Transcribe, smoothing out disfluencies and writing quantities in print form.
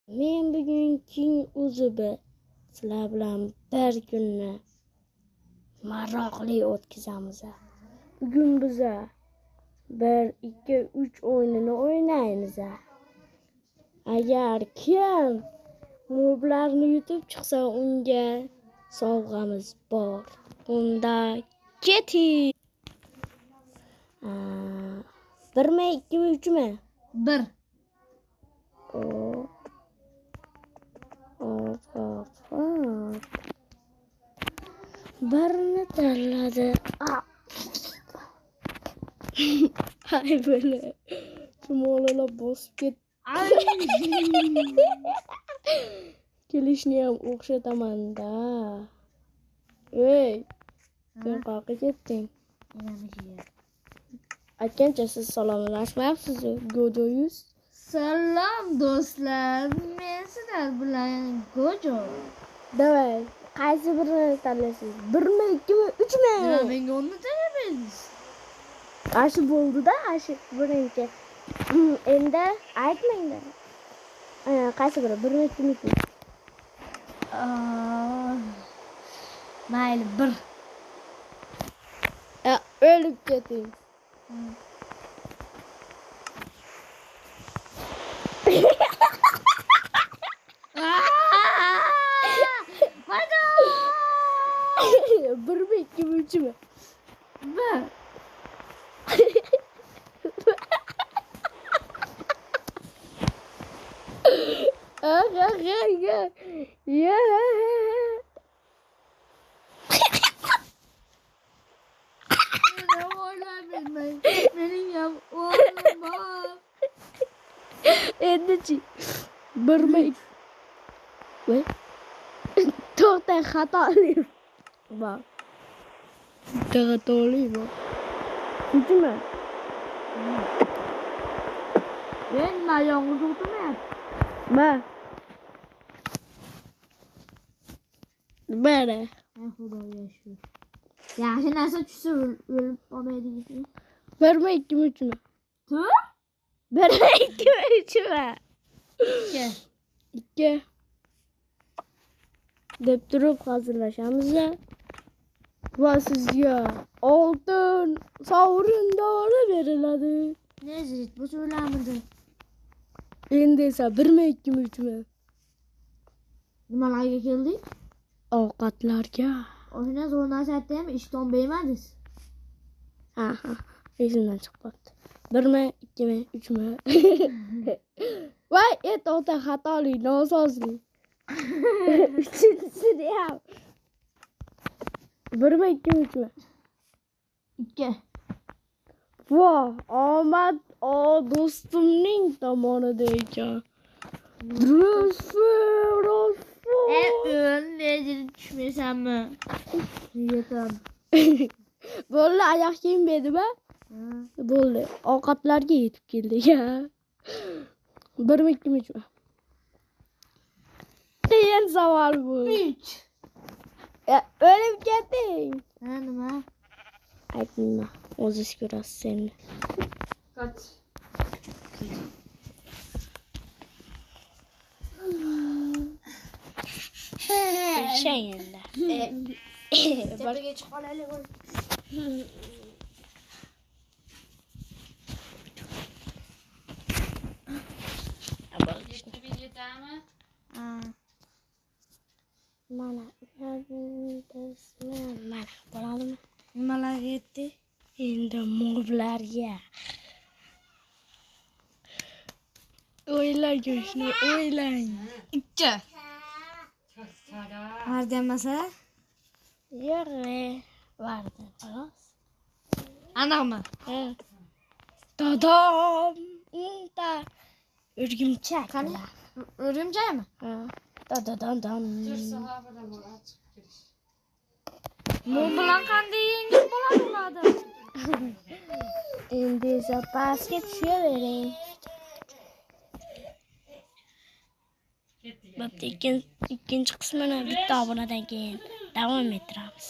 Men bugunning o'zi sizlar bilan bir kunni maroqli o'tkazamiz. Bugun biz 1, 2, 3 o'yinini o'ynaymiz. Agar kim moblarni yutib chiqsa, unga sovg'amiz bor. Unda keting. 1mi, 2mi, 3mi? 1. Birini tanladi. Hay böyle. Chumolala bosib ketdi. Kelishni ham o'xshataman-da. Ey, sen qayerga ketding? Aytgancha siz salomlashmayapsiz, Gojoyuz. Salom do'stlar. Men sizlar bilan Gojo. Davay, qaysi birini tanlaysiz? 1mi, 2mi, 3mi? Menga uni tanlaymiz. Aşı bo'ldi-da, aşı birinchi. Endi aytmanglar. Qaysi biri? 1mi, 2mi? Mayli, 1. O'lib keting. Hadi. 1mi, 2mi, 3mi? 1. Mening ham o'g'lim bor. Endichi 1mi? Voy. To'xta, xatoli bor. Xatoli bor. 3mi? Men yolg'iz o'tirmayapti. Mana. Xudoga shukr. Yaxshi narsa tushsa o'lib qolmaydi. 1mi, 2mi, 3mi? 1mi, 2mi, 3mi? 2. Deb turib hazırlaşamiz. Va sizga oltin sovrindori beriladi. Ne zit bu söylemedi. Endi esa 1mi, 2mi, 3mi? Nimalarga keldik? Ovqatlarga. O'shana zo'r narsa aytdim, ishton bermadingiz. Ha, esimdan chiqib qoldi. 1mi, 2mi, 3mi? Voy, to'xta, xatoli, nosozlik. 3-sini ham. 1mi, 2mi, 3mi? 2. Voh, omad do'stimning tomonida ekan. O'lni tushmaysanmi? Yetam. Bo'ldi, oyoq kiyim berdimi? Bo'ldi. Ovqatlarga yetib keldik. 1mi, 2mi, 3mi? Qiyin savol bu. 3. O'lib ketding. Nima? Aytma, o'zingiz ko'rasiz endi. Kaç. Şey endi. Tepaga chiqib qolaylik. Mana, bo'ladimi? Nimalarga yetdi? Endi moblarga. O'ylang shuni, o'ylang. 2. Vardı demasa? Yo'q, vardi, xolos. Aniqmi? Dadam, unta o'rgimchak. Qani? O'rgimchakmi? Dadam. Bu bilan qanday yengil bo'ladi ularda? Endi esa pastga tushavering. Bo'pti, ikkinchi qismini bitta obunadan keyin davom ettiramiz.